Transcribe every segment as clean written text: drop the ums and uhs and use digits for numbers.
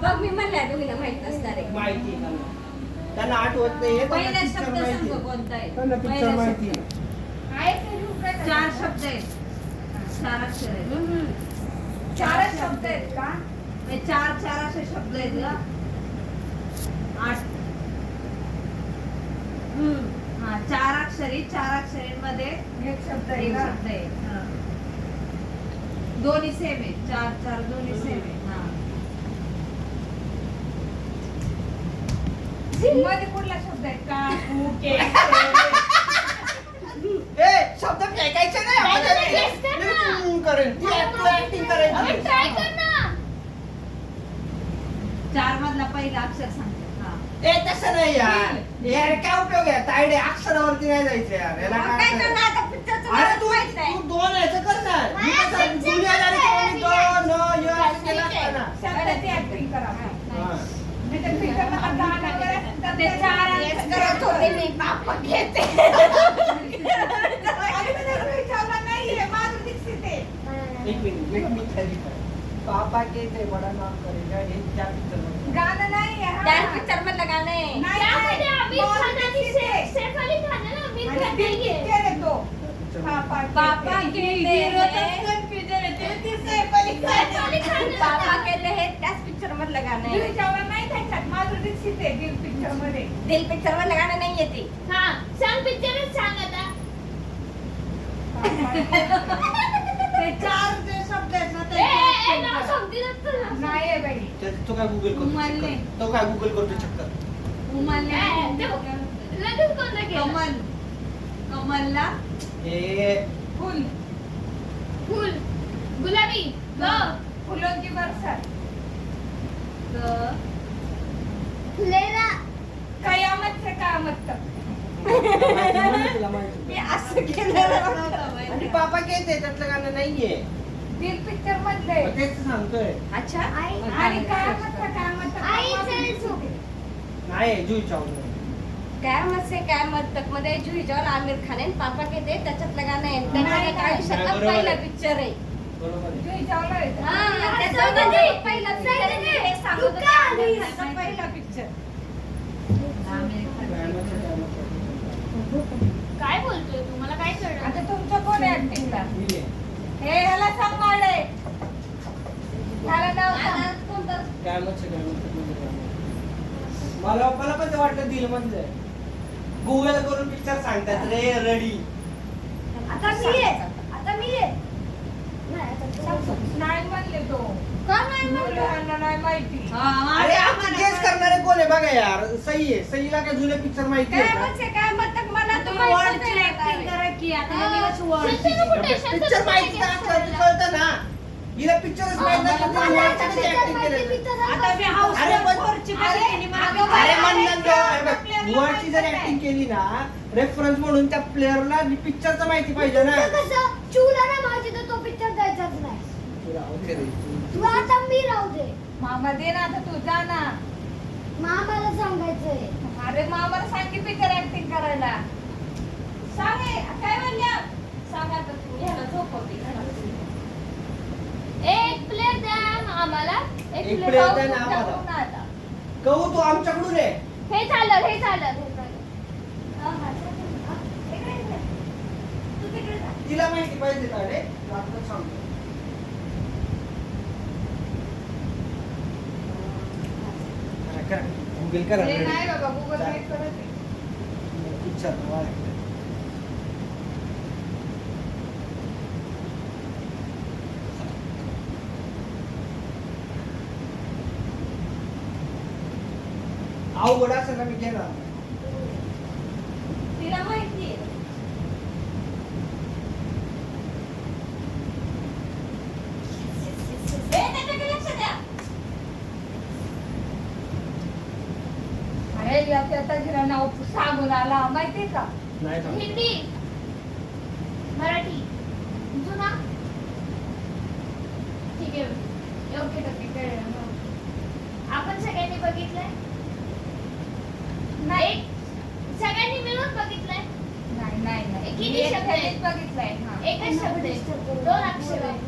बघ मी म्हणल्या तुम्ही माहित नसणार आहे. माहिती आहे त्यांना आठवत नाही. पहिला शब्द सांग कोणता आहे. त्यांना पिक्चर माहिती आहे. चार शब्द आहेत. चार अक्षर आहेत. चारच शब्द आहेत का? चार असे शब्द आहेत का? 8. हा चार अक्षरीमध्ये एक शब्द आहे एक का? शब्द आहे. हा. दोन्ही सेम आहे. चार दोन्ही सेम आहे. हा. मध्ये कुठला शब्द आहे का? शब्द फेकायचे नाही करेन ऍक्टिंग करायची. चार मधला पहिला अक्षर सांगते. हा. तसं नाही यार. यार काय उपयोग आहे तायडे अक्षरावरती नाही जायचं यार. याला मग काय काय करायचं? करणार आता पिक्चरचं अरे मला तू माहित नाही. तू दोन याचं कर ना. मी कसं दुनियादारी करून तो न य असं केलं असतं ना. शब्दाची ऍक्टिंग करा. हा. नाही तर picture ला आता गाणं वगैरे असतं, ते चार तेच करत होते मी. बापा घेते. आणि म्हणजे विचारलं नाहीये, माझं दीक्षित आहे. एक मिनिट खाली कर. पापा के ते बडा नाम करेगा हे त्या पिक्चर मध्ये. गाणं नाहीये, हा. त्या पिक्चर मधलं गाणं आहे. नाही, त्यामध्ये आमिर माझं खान आणि दीक्षित आहे. सैफ अली खान आहे ना, आमिर आणि खान नाहीये. picture आहे तो. पापा पापा के के hero तर हे. confusion आहे. ते सैफ अली खान सैफ अली खान आहे. बाबा केले हे त्याच पिक्चर मधलं गाणं दिल आहे. चावला नाही त्याच्यात, माझं दीक्षित आहे दिल पिक्चर मध्ये. दिल पिक्चर मधलं गाणं नाहीये ते. हा, सांग पिक्चरच सांग आता. ते चार जे शब्द आहेत ना ए, ते नाव सांगतीलच तर ना. नाही आहे बाई. तो काय गुगल करतो उमलने. check कर. तो काय गुगल करतो चक्कर. उमलने. लगेच कोणता केला? कमलला हे फुल फुल, गुलाबी, ग, फुलोंची बरसात. फुलेरा, कयामत से कयामत तक. तुला माहिती. मी असं केलं आणि पापा के ते त्यातलं गाणं नाहीये. दिल पिक्चर मधले. मग तेच सांगतोय. अच्छा. आणि कयामत से कयामत तक. आई चल झोप. नाही जुई चावला. कयामत से कयामत तक मध्ये जुही जॉन आमिर खान आहे. पापा के ते त्याच्यातलं गाणं आहे. त्याच्या नाही, आयुष्यातला बरोबर पहिला आहे. पिक्चर आहे. बरोबर आहे. जुई चावला आहे. हा, त्याचा पहिला पिक्चर आहे. हे सांगत होते आमिर खानचा पहिला पिक्चर. काय बोलतोय तू? मला काय कळलं? आता तुमचं कोण आहे ऍक्टिंगला? मी आहे. हे ह्याला सांभाळे. ह्याला नाव सांग. आता कोणतं? काय मग मला पण ते वाटलं दिल म्हणजे गुगल करून पिक्चर सांगतात रे रडी. आता मी आहे. आता मी आहे. नाही म्हणले तो. का नाही म्हणलं? मुलांना नाही माहिती. अरे आपण गेस करणारे कोण आहे बघा यार. सही आहे. सहीला काय जुने पिक्चर माहिती आहे का? कयामत से कयामत तक मला तर तुम्ही माहित वॉर्डची नाही. ऍक्टिंग करा की आता हा. नवीनच शंतनू वॉर्डची. कुठे? शंतनू पिक्चर कुठे माहिती guess असलं करायला? कळतं ना. हिला पिक्चरच माहित नाही तर मला तिने आता वॉर्डची picture ऍक्टिंग माहिती, केलं. picture आता मी हाऊस अरे पण- वॉर्डची अरे, बघितली मला. अगं, अरे मला म्हणलं आपल्याला वॉर्डची जर माहित ऍक्टिंग केली ना रेफरन्स म्हणून त्या प्लेअरला पिक्चरचं माहिती पाहिजे ना. तुमचं कसं? चूला ना माहिती तर तो पिक्चर द्यायचाच नाही. तू आता मी राहू दे. मामा दे ना आता तू जा ना. मामाला सांगायचंय. अरे मामाला सांग की पिक्चर ऍक्टिंग करायला. सांग हे, काय म्हणल्या? सांग आता तू ह्याला झोपवते. एक प्लेट द्या आम्हाला. एक प्लेट plate पाव द्या ना खूप आम्हाला. टाकून ना आता. कहू तू आमच्याकडून आहे. हे चाललं, हे चाललं. तू तिकडे जा. तिला माहिती पाहिजे का रे? आता सांगतो. गुगल करा हे नाही बाबा गुगल जा. नाही करत आहे. पिक्चर अवघड असेल ना मी घेणार. तिला माहिती आहे. त्याच्याकडे लक्ष द्या. अरे याच्या हिला नाव सांगून आला माहितीये का? नाही सांगतो. हिंदी, मराठी, जुना. ठीक आहे, योग्य टक्के कळलं. आपण सगळ्यांनी बघितलंय? नाही. सगळ्यांनी मिळून बघितलंय? नाही नाही नाही. किती मी शब्द आहेत? एकट्यानेच बघितलंय. हा. एकच शब्द आहे, 2 अक्षर आहे.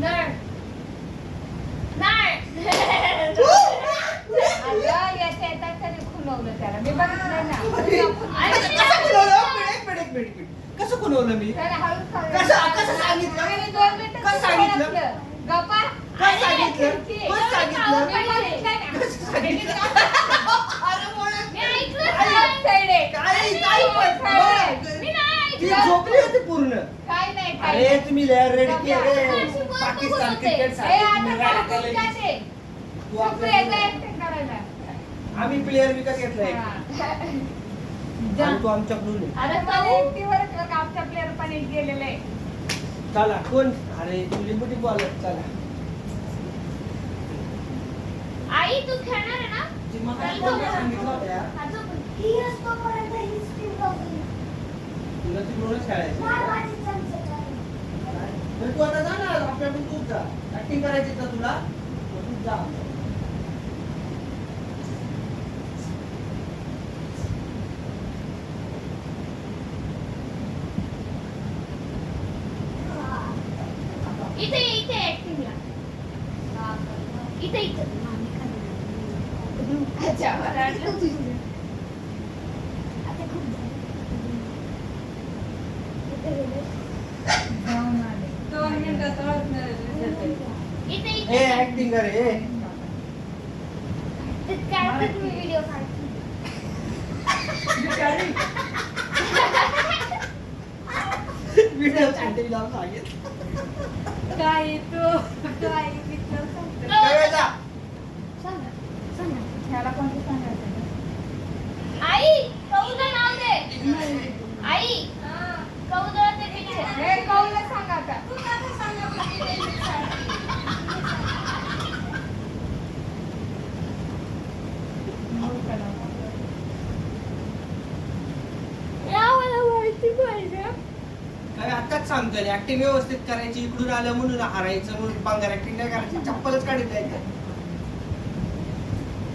नळ, त्याला मी बघितलं ना कसं खुलवलं? एक मिनिट. कसं खुलवलं मी? त्याला हळूच कसं सांगितलं? आणि 2 मिनिटं कसं सांगितलं? सांगितलं. गप्पा काय सांगितलं? खिडकी. कोण सांगितलं? मी बघितलं ना. कसं सांगितलं? अरे बोला. मी ऐकलं साईड आहे. काय पण? मी नाही ती ऐकलं. झोपली होती पूर्ण. काय नाही अरे तुम्ही लय रेडकी गप्पा. आहे. पाकिस्तान क्रिकेट ए, साठी आता तुम्ही काय radical बोलू आहे. का ते? तू तू आपल्या एकदा acting करायला. आम्ही प्लेअर विकत घेतलाय हा. आणि तू आमच्याकडून आहे. अरे पण एकटीवर आमचा प्लेअर पण एक गेलेला आहे. चला कोण? अरे तू लिंबू टिंबू आलं. चला आई तू खेळणार आहे ना? ती मला कोण काय सांगितलं होतं यार? ही असतोपर्यंत ही स्टीम लावली. तुला तिकडूनच खेळायचं. माझी चमचे तर तू आता जा ना आपल्याकडून तूच जा. ऍक्टिंग करायची तर तुला तूच जा. इथे इथे ऍक्टिंगला इथे इथे अच्छा, मला वाटलं. आता खूप जाऊन आले. 2 मिनिटात इथे ए इथे ऍक्टिंग कर ए. काय तुम्ही व्हिडिओ काढतो व्हिडिओ साठी लावून सांगितलं. काय तू काय पिक्चर सांगते. काय जा. सांगा सांगा ह्याला कोणतं सांगायचं? आई कौला नाव दे आई कौला ते पिक्चर हे कौलला सांग आता. मला माहिती पाहिजे काय आताच सांगतोय ऍक्टिंग व्यवस्थित करायची. इकडून आलं म्हणून हारायचं म्हणून बांगर ऍक्टिंग नाही करायची. चप्पलच काढून द्यायचं.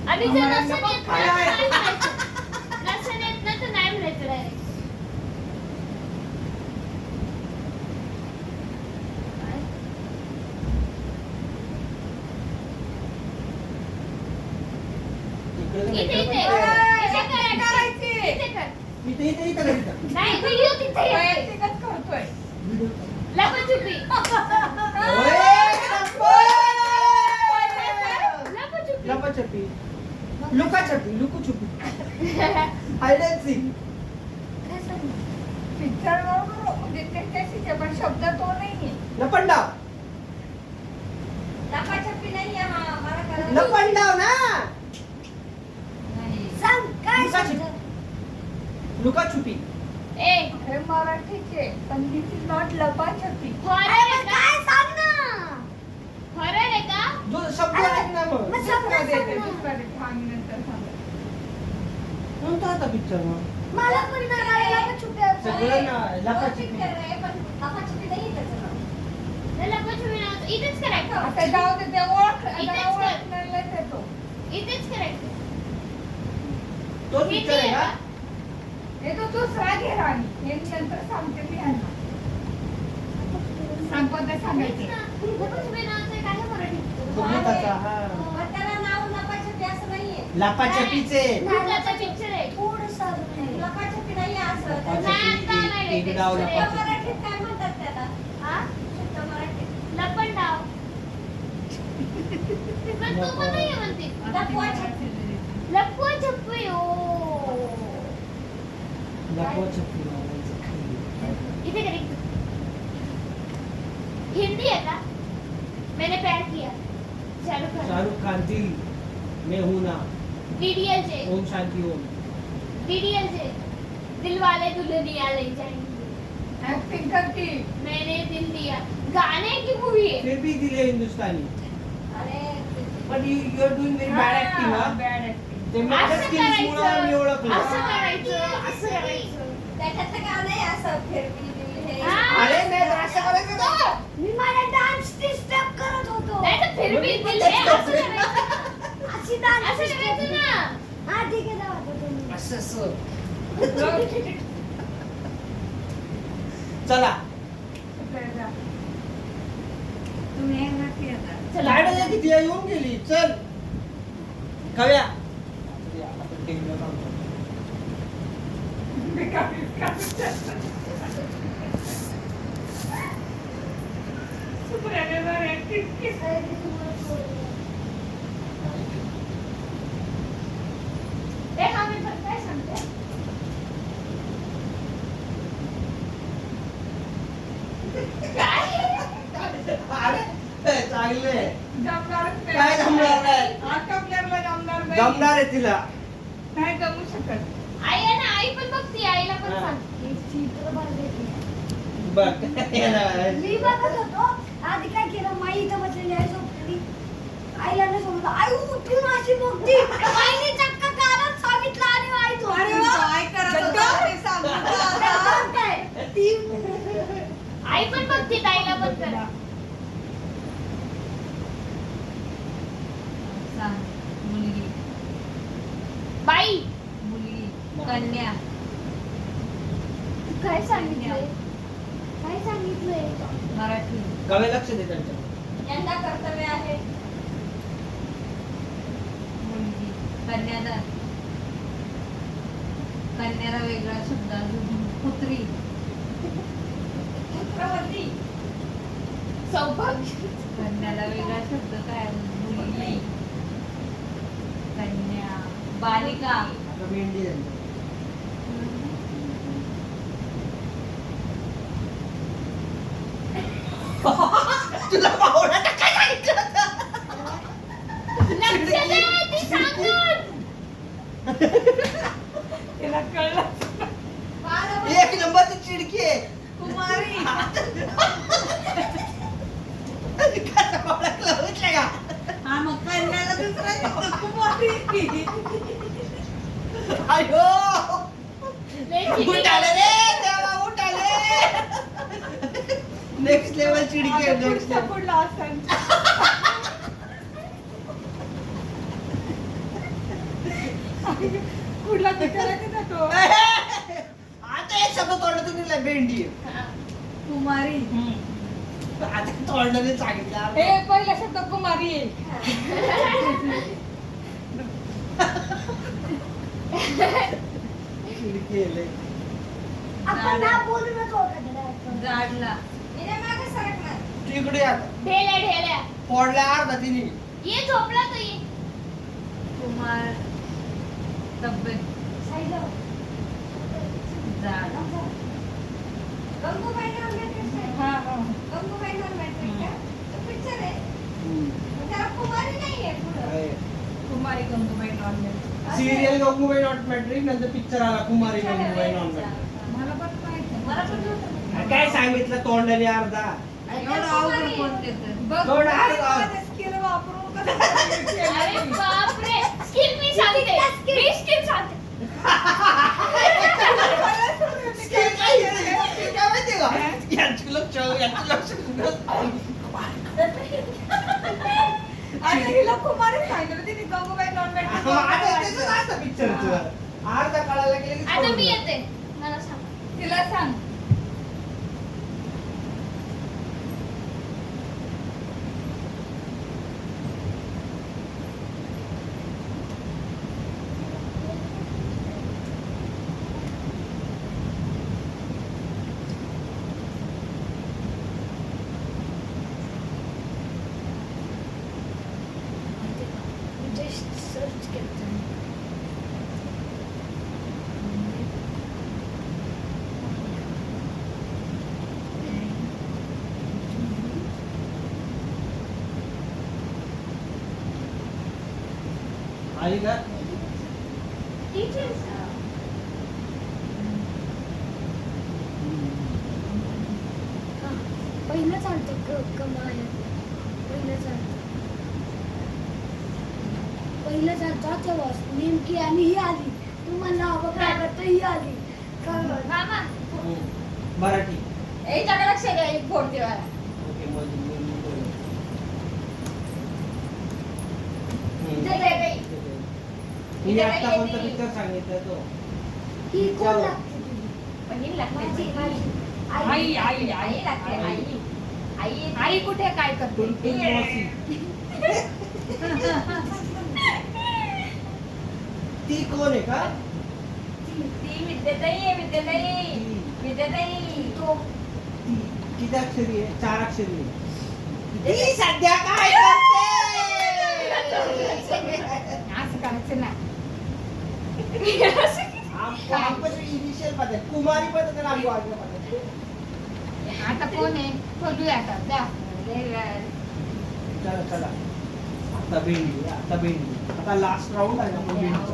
आणि जर आम्हाला नसेल येत काय ना, आहे? नाही म्हणायचं. नसेल येत ना तर नाही म्हणायचं डायरेक्ट इकडे इथे इथे तर इथे कर करायची. इथे कर इथे करायचं. नाही व्हिडिओ तिथे येते. वैयक्तिकच करतोय. लपाछुपी लपाछुपी लपाछपी लुकाछपी लुकुछुपी हाइड अँड सीक. पिक्चर बरोबर म्हणजे त्याच्याशीच आहे, पण शब्द तो नाहीये. लपंडाव लपाछपी नाही आहे हा मला करायचं. लपंडाव ना. नाही. सांग काय लुकाछुपी. समजलं? लुकाछुपी. ए हे मराठीचे पण दिस इज नॉट लपाछपी. हॉरर आहे का? काय सांग ना हॉरर आहे का? जो शब्द ऐक ना मग. मग शब्द दुसरं देते, सांग ना. दुसरं देते. थांब, नंतर सांगते. कोणता होता पिक्चर मग? मला पण ना लपाछुपी सगळं ना तो लपाछपी. picture आहे, पण लपाछपी नाही आहे त्याचं नाव. लपाछुपी नाव इथेच करायचं आता जाऊ दे, ते ओळख इथेच जरा कर. ओळखण्यालाच येतो. इथेच करायचं तो पिक्चर आहे का? हे तो दुसरा घे राणी. हे नंतर सांगते मी यांना. सांग कोणतं सांगायचं. लपाछुपी नावाचं काय आहे मराठीत? भूताचा, हा. पण त्याला नाव लपाछपी असं नाहीये. लपाछपीचे. भूताचा पिक्चर आहे लपाछपी नाही आहे असं. लपाछपी. त्याचं नाही, आता नाही एक डाव ते. शुद्ध लपाछपी. मराठीत काय म्हणतात त्याला? हा? शुद्ध मराठीत. लपंडाव पण तो पण नाही म्हणते लपवाछपी. लपवाछपी लपाछपी. इथे करें हिंदी है का? मैंने प्यार किया शाहरुख खान शाहरुख खान दिल मैं हूं ना. डीडीएलजे ओम शांति ओम. डीडीएलजे दिलवाले दुल्हनिया ले जाएंगे ऍक्टिंग करती. मैंने दिल दिया गाने की मूवी है फिर भी दिल है हिंदुस्तानी. अरे But you are doing very bad acting, huh? Bad acting. ते माझ्या असं skills मुळे आम्ही करायचं ओळखलं. असं करायचं त्याच्यातलं गाणं आहे असं फिरवी दिल हे. हा. अरे नाही तर असं करायचं ना. मी माझा डान्स ची स्टेप करत होतो नाही तर फिर भी दिल है असं करायचं अशी डान्स असं करायचं ना हा ठीक आहे जाऊ आता तुम्ही असं असं. चला तुम्ही येणार की आता? चला काय नाही किती येऊन गेली. चल कव्या आपण टेकलं काम करू. सुप्रियाने जर acting केली. ए, हा मी पण काय सांगते? अरे चांगले जमणारच नाही. काय जमणार नाही? आता आपल्याला जमणार नाही. जमणार आहे तिला. नाही जमू शकत. आई आहे ना, आई पण बघती, आईला पण हा. सांग. हे चित्र बनवते. बघ याला- मी बघत होतो आधी काय केलं माई इथं बसलेली आहे झोपलेली आईला नाही समजलं आई उठून अशी बघती आईने चक्क कानात सांगितलं आणि आई अरे वा. काय करत होता ते सांग. काय आई पण बघती, आईला पण करा. सांग. मुलगी, बाई, मुलगी, कन्या, काय सांगितलंय काय सांगितलंय मराठी. कमी लक्ष दे त्यांच्या. यंदा कर्तव्य आहे. मुलगी, कन्यादान. कन्याला वेगळा शब्द अजून पुत्री, पुत्रवती, सौभाग्य. कन्याला वेगळा शब्द काय? मुलगी, कन्या, बालिका, आता मेंढी झाली. तुला पाहुणा काय सांगितलं? लक्ष दे, ती सांगून. तिला कळलं. एक नंबरची चिडकी आहे. कुमारी, कसा ओळखलं बघितलं का? हा मग कन्याला दुसरा शब्द कुमारी. अयो लय चिडली. उठाले रे देवा उठाले. नेक्स्ट लेवल चिडकी आहे. आता नेक्स्ट पुढचा पुढला असेल. कुठला तर करायचं ना तो. आता एक शब्द तोंडातून निघाला भेंडी. हा. कुमारी. आता तोंडाने सांगितलं. हे पहिला शब्द कुमारी आहे. चिडकी आहे लय. आपण ना बोलूनच ओळखत जाडला. हिने मागे सरकणार. तू इकडे ये आता. ढेल्या, ढेल्या. फोडल्या अर्धा तिने. ये झोपला तो ये. कुमार, तब्येत, जाड. गंगूबाई नॉनमेट्रिक आहे. हा, हा. गंगूबाई नॉनमेट्रिक का? तो पिक्चर आहे. पण त्याला कुमारी नाहीये पुढं. Kumari Gangubai non veg. Serial Gangubai not matric नंतर पिक्चर आला कुमारी गंगूबाई नॉट मॅट्रिक. मला पण माहिती आहे. मला पण नव्हतं. काय सांगितलं तोंडाने अर्धा. एवढं अवघड कोणते तर. बघ, एवढं काय अवघड. माझं skill वापरून कसं अरे बापरे. स्किल मी सांगते. मी स्किल सांगते. Skill काय आहे? Skill काय माहितीये का? यांचं लक्ष यांचं लक्ष. आणि हिला कुमारी सांगितलं तिने गंगूबाई नॉनव्हेज. आता त्याचं असतं पिक्चरचं. अर्धा काळाला गेले की आता सोडून मी द्या. येते. मला सांग. तिला सांग. जस्ट सर्च केलं आली का? टीचर्स. पहिलं चालतं कमाल पहिलं चालतं पहिलं चालतं तेव्हा नेमकी आणि ही आली तू म्हणला हवं काय करतो ही आली कळलं. मामा. मराठी. याच्याकडे लक्ष द्या. एक फोड देवाला. ओके, मी बोलू. इथे काय काही? मी आता कोणता पिक्चर सांगितलं तो? ही कोण लागते तुझी? पण ही लागते. माझी माझी आई, आई, आई. आई लागते. आई. आई. आई कुठे काय करते? टुनटुन मावशी. ती कोण आहे का? ती ती विद्याताई आहे, विद्याताई. विद्याताई. तो किती अक्षरी आहे? 4 अक्षरी आहे. ती सध्या काय करते? असं करायचं ना. आपण इनिशियल पद्धत कुमारी पद्धत लागू आजच्या पद्धत. आता कोण आहे? खोलूया आता. जा. चला चला आता भेंडी आता लास्ट राऊंड आहे आपण भेंडीचा.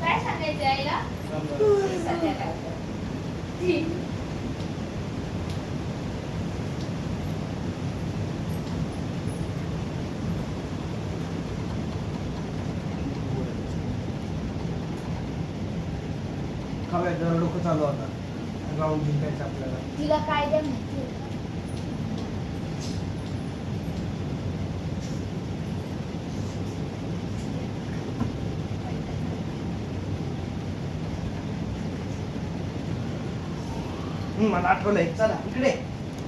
काय सांगायचं आईला? सध्या काय? खाव्या जरा डोकं चालू आता राऊंड जिंकायचं आपल्याला. तिला काय द्या माहिती मला आठवलंय. चला इकडे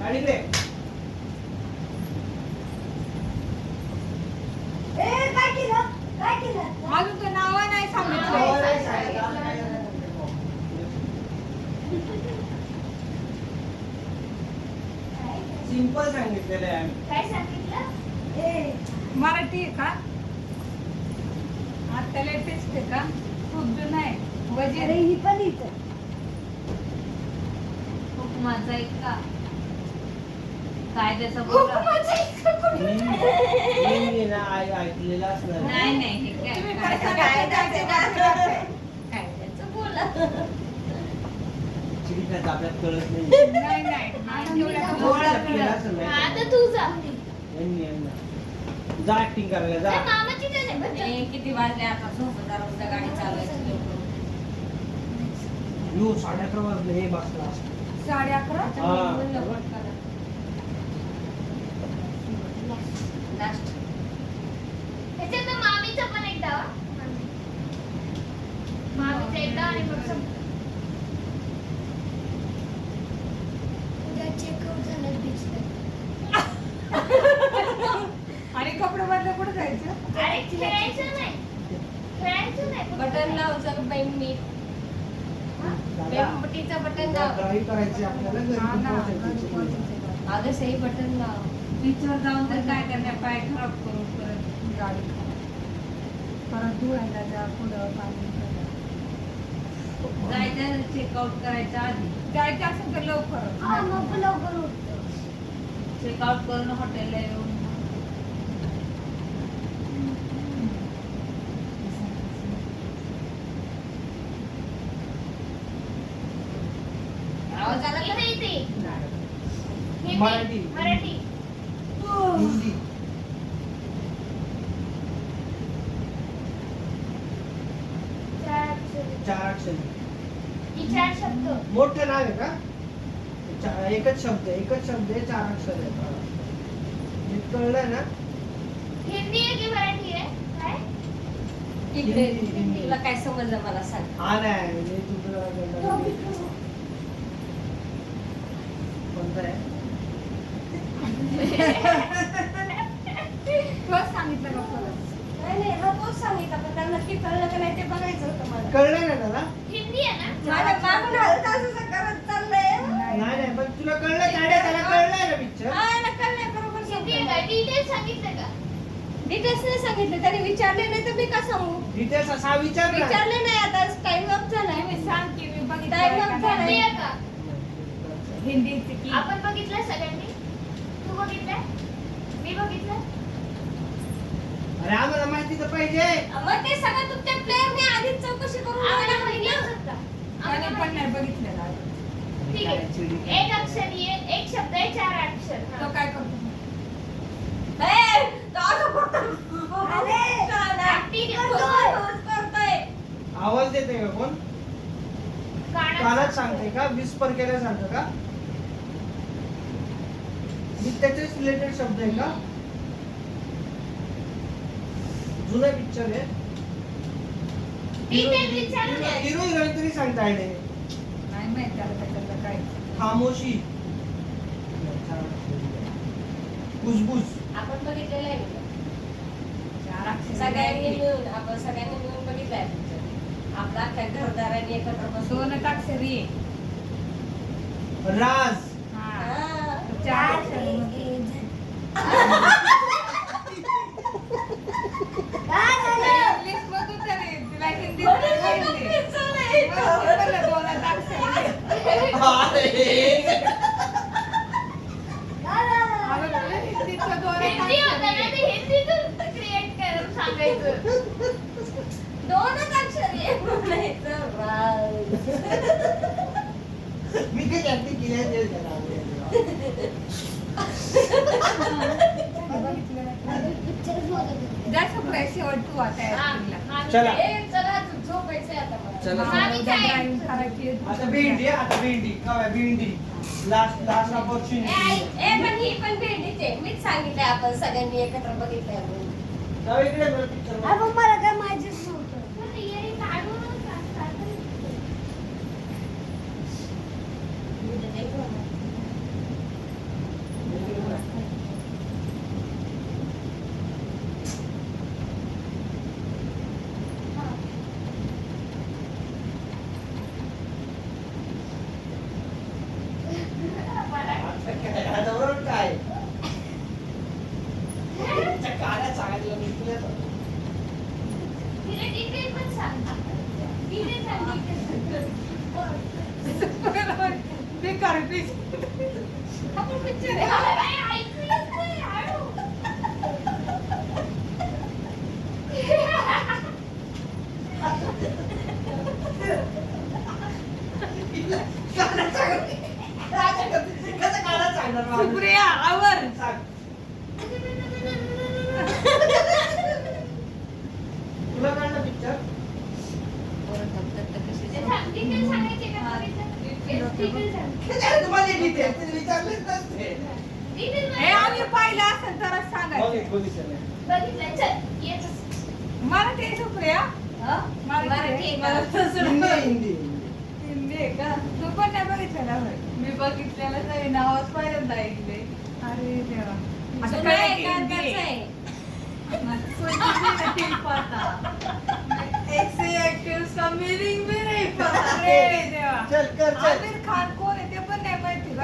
गाडीकडे. ए काय केलं? काय केलं? अजून तो नाव नाही सांगितलं. सिंपल सांगितलेलं आहे आम्ही. काय सांगितलं? ए मराठी आहे का? आता लेटेस्ट आहे का? खूप जुनं आहे. अरे वजीर. ही पण इथं. हुकमाचा एक का कायद्याचा हुकमाचा एक का? मी ना ऐकलेलं असणार. नाही नाही हे काय तुम्ही कायद्याचं बोला. चिडीखात आपल्यात कळत नाही. नाही नाही नाही तेवढ्या थोडं केलं असेल नाही. आता तू जा. यांना. जा ऍक्टिंग करायला जा. नाही, मामाची काय नाही बरं. ए, किती वाजले आता झोपदार उद्या गाडी चालवायची लवकर. यो 11:30 वाजले हे बसला. 11:30. हा. लास्ट ह्याच्यात ना मामीचा पण एक डावा. मामीचा एक डाव आणि मग संपलं. उद्या चेकआउट झालं बीचला. आणि कपडे बदले कुठे जायचं? अरे खेळायचं नाही. खेळायचं नाही. फक्त बटन लाव जर मी बेंबटीचं बटन लाव. ड्राईव्ह करायची आपल्याला घरी हा ना, पोहोचायची. घरी पोहोचायचं. अगं सही बटन लाव. बीचवर जाऊन तर काय करण्या पाय खराब करून परत गाडी खराब. परत धुवायला जा पुढं पाणी करा. जायचं चेकआउट करायच्या आधी जायचं असेल तर लवकर. हा मग लवकर उठतो. चेकआउट करून हॉटेलला येऊन आवाज आला का? इथे इथे. हिंदी. मराठी. मराठी. हिंदी. चार अक्षर. 4 अक्षरी. ही चार शब्द. मोठं नाव आहे का? एकच शब्द आहे 4 अक्षर आहे. हा. हे कळलं ना? हिंदी आहे की मराठी आहे? काय? इकडे हिंदी. तुला काय समजलं मला सांग. हा नाही मी तुझं कोणतं आहे? तोच सांगितलं का परत? नाही नाही हा तोच सांगितलं पण त्यांना नक्की कळलं का नाही ते बघायचं होतं मला. कळलं ना दादा? हिंदी आहे ना? माझ्या मागून हलत असं करत चाललंय. नाही नाही पण तुला कळलं काय? त्याला कळलंय ना पिक्चर. हा ना कळलंय बरोबर हिंदी आहे सांगतोय. का? डिटेल्स सांगितलं का? डिटेल्स नाही सांगितलं त्याने विचारले नाही तर मी का सांगू. डिटेल्स असा विचार ना. विचारले नाही आता टाइम अप झालाय. मी सांग की मी बघितलं Time का up नाही? हिंदी आहे का? हिंदीचं की आपण बघितलं सगळ्यांनी? तू बघितलंय? मी बघितलं? अरे आम्हाला माहिती तर पाहिजे. मग ते सगळं तुमच्या प्लेअरने आधीच चौकशी करून आम्हाला ठेवलं माहिती ना. असत का? त्याने आम्हाला पण नाही माहिती. बघितलेलं अजून. ठीक आहे. एक अक्षरी आहे, एक शब्द आहे, 4 अक्षर. तो हा. काय करतो? ए, तो असं करतो. अरे, Acting करतोय, करतोय. आवाज देते का कोण? कानात सांगते का? विस्पर केल्यासारखं का? मी त्याच्याच रिलेटेड शब्द आहे का? जुना पिक्चर आहे. Detail विचारून द्या. हिरो हिरोईन तरी सांगता आयडे. नाही माहित त्याला त्याच्यातलं काय. खामोशी. कुजबुज. आपण बघितलेलं आहे. सगळ्यांनी मिळून आपण सगळ्यांनी मिळून बघितलाय पिक्चर. आपला अख्ख्या घरदारांनी एकत्र बसून. 2 अक्षरी आहे. राज. हा. हा. 4 अक्षरी मध्ये. काय झालं? इंग्लिश मधून तर आहे. तिला हिंदीत म्हणून तर म्हणून माहिती आहे. पिक्चर आहे. म्हणून म्हणलं 2 अक्षरी आहे. काय झालं? अगं तुला हिंदीचं 2 हिंदी होतं ना, अक्षरी ते हिंदीतून क्रिएट करून सांगायचं. 2च अक्षरी आहे म्हणायचं. राज. मी काही ऍक्टिंग केली आहे ते जरा आवडेल. पिक्चरच नव्हतं. जास्त फ्रेश वाटतो आता हा, actingला. हा, चला. ए, चला झोपायचंय आता मला. चला. आम्ही काय? ड्रायव्हिंग करायची आहे. आता भेंडी आहे, आता भेंडी काय भेंडी लास्ट ए, आई, ऑपॉर्च्युनिटी. पण ही पण भेंडीच आहे. मीच सांगितलंय आपण सगळ्यांनी एकत्र बघितलंय म्हणून. जाऊ इकडे बरं पिक्चर. अरे पण मला काय माहितीच नव्हतं. मग ते earring काढूनच असतात. आता बरोबर काय काढा सांगितलं मी तुला तिला detail पण सांग. Detail सांग, detail. बेकार पीस. आपण picture आहे. अरे, ऐकू येत नाही, हळू. कसं काढा सांगणार मला? सुप्रिया आवर. सांग. तुला काढला पिक्चर ते सांग, detail सांगायचे का बघितलं? Detail सांग. तुम्हाला डिटेल विचारलेच नसते. Detail हे आम्ही पाहिलं असेल तरच सांगायचं. बघितलं. चल, येतच. मला ते सुप्रिया हा? मराठी आहे का? हिंदी हिंदी हिंदी आहे का? तू पण नाही बघितलं ना होय? मी बघितलेलं नाही, नावच पहिल्यांदा ऐकले. अरे देवा. आता जुनं काय आहे की का? हिंदी कसं आहे? आहे? कुछ भी नहीं पता. ऐसे एक्टर्स का मीनिंग भी नहीं पता. अरे देवा. चल कर चल आमिर खान कोण आहे ते पण नाही माहिती का?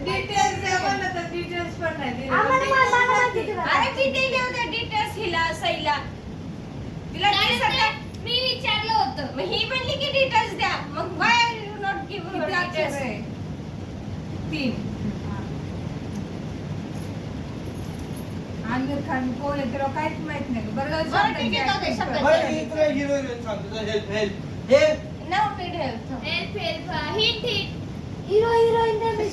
डिटेल्स द्या म्हणलं तर डिटेल्स पण नाही दिले. मला माहिती तुला. अरे डिटेल येऊ द्या, डिटेल्स हिला सईला. तिला नाही, ते सगळं. नाही, मी विचारलं होतं. मग ही म्हणली की डिटेल्स द्या. मग why are you not giving her किती अक्षर details? आहे? 3. आमिर खान कोण आहे त्याला काहीच माहित नाही. बरं जाऊ दे, बरं, ठीक आहे, जाऊ दे, acting शब्द. कर. बरं मी तुला हिरो हिरोईन सांगतो हेल्प हेल्प हे No need help. Help, help. Hint, hint. Hero heroine नाही मी.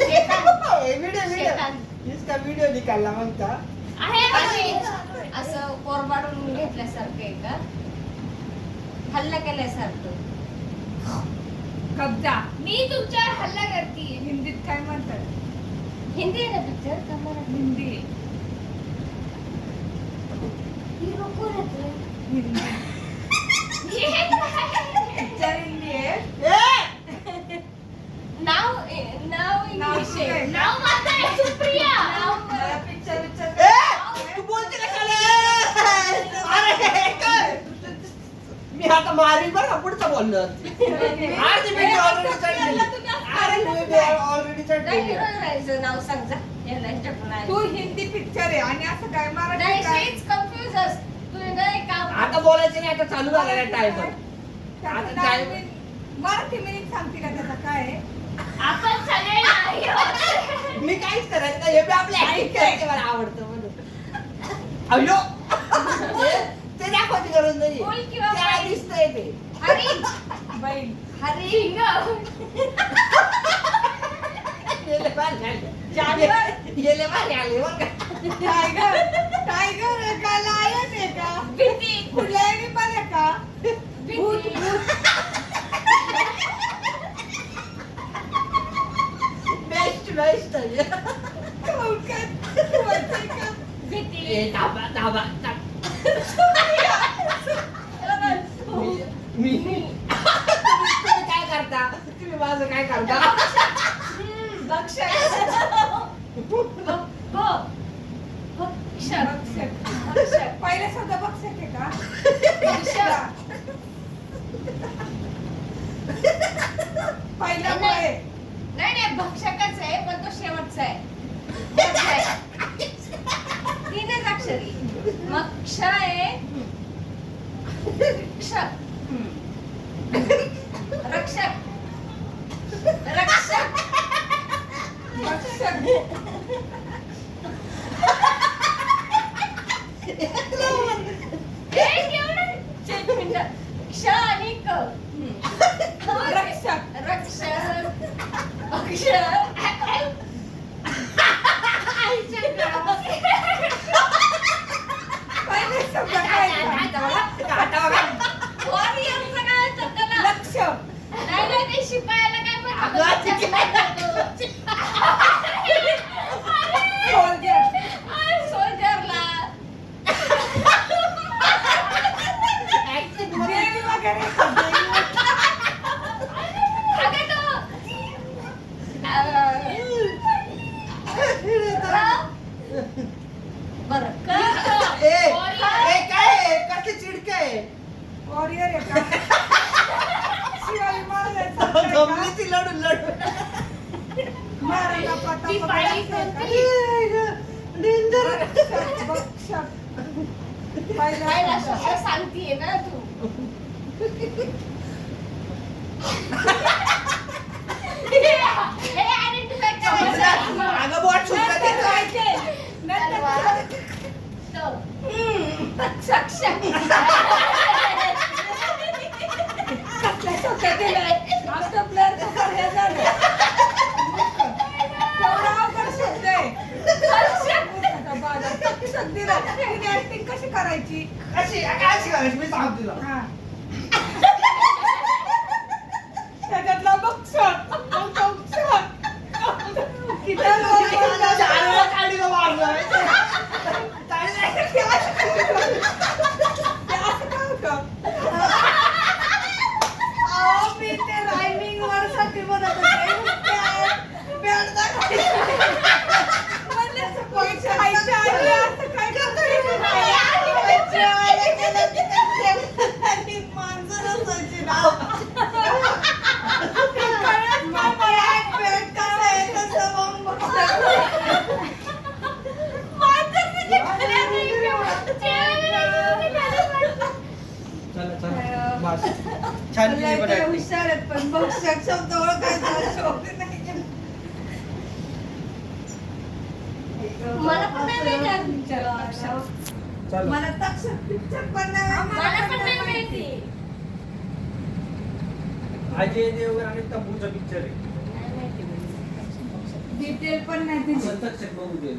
वीडियो शेतान. इसका वीडियो निकालला मग का आहे का? असं कोरबाडून घेतल्यासारखं आहे का? हल्ला केल्यासारखं. कब्जा. मी तुमच्यावर हल्ला करतीये. हिंदीत काय म्हणतात? हिंदी आहे ना पिक्चर का मराठी? हिंदी. हिरो कोण आहे रे? हिंदी. पिक्चर हिंदी आहे. नाव नाव इंग्लिश आहे. काय? नाव माझं आहे सुप्रिया. मला पिक्चर तू बोलते अरे काय मी आता मारी बरं का पुढचं बोललो ऑलरेडी नाही, hero राहायचं नाव सांग जा. याला इन्स्टाग्राम आहे. तू हिंदी पिक्चर आहे आणि असं काय नाही, मराठी काय? she's confused us. तू नाही का? आता बोलायचं नाही आता चालू झालेला टाइम त्याचं आता नाव काय- मी- मराठी मिनिंग सांगते का त्याचा काय आहे? आपण सगळे नाही आहोत. मी काहीच करायचं नाही. हे बी आपल्या ऍक्टिंग करायचं मला आवडतं म्हणून अयो ते दाखवायची गरज नाही बोल किंवा ते बाई. दिसतंय ते हरी बैल. हरी शिंग. गेले भारी आले. गेले भारी आले बरं का टायगर. टायगर आहे का? लायन आहे का? भीती. कुठल्या animal आहे का? भूत. बेस्ट बेस्ट भीती. ए थांबा थांबा मी तुम्ही काय करता तुम्ही माझं काय करता भक्षक. पहिला नाही नाही भक्षकच आहे पण तो शेवटचा आहे. मध्य आहे. 3च अक्षरी. मग क्ष आहे क्षक. रक्षक रक्षक एक मिनिट. क्ष आणि क. रक्षक. रक्षक अक्षर पहिले शब्द काय वॉरियरचं काय असतं त्याला? लक्ष. नाही नाही ते शिपायाला काय म्हणतात? सोल्जर. सोल्जरला जेल वगैरे. अगं तो बरं क काय आहे? कसली चिडके आहे? वॉरियर आहे का? शिवाजी महाराजांचं काय का? जमली ती लढून लढून. महाराणा प्रताप ती पाळी कोणती? रक्षक, भक्षक. पहिला पहिला शब्द. शब्द सांगतीये ना तू. हे आयडेंटिफाय करायचं. अगं बोट सुटलं नंतर तिथं. व्हायचे. नंतर तो. शक्षक. कसल्या शब्द दिलाय? आमचं प्लेअर सुपर हे झालं. केवढा अवघड शब्द आहे. आता बाजार तक्षक दिला. तिने acting कशी करायची? अशी अशी करायची मी सांगतो तुला. हा. त्याच्यातला भक्षक. भक्षक. किती चालू काढीला मारलं. ते असं का होतं? अहो, मी ते rhyming word साठी म्हणत होते. बॅट दाखवायचं. म्हणलं, पैसे आईच्या आईला असं काय करतोय? आईच्या आईला गेलं की ते आणि माणसं नसायची ना. ते कळत नाही मला, बॅट कसं आहे, कसं मग बघतो. माणसं म्हणजे खरं नाही चला चला बस. छान केली पण acting. हुशार आहेत पण भक्षक शब्द ओळखायचा शोध नाही. मला पण नाही माहिती भक्षक. चला. मला तक्षक पिक्चर पण नाही मला पण नाही माहिती. अजय देवगण आणि तब्बूचा पिक्चर आहे. नाही माहिती भक्षक. डिटेल पण नाही दिली. तक्षक बघू दे.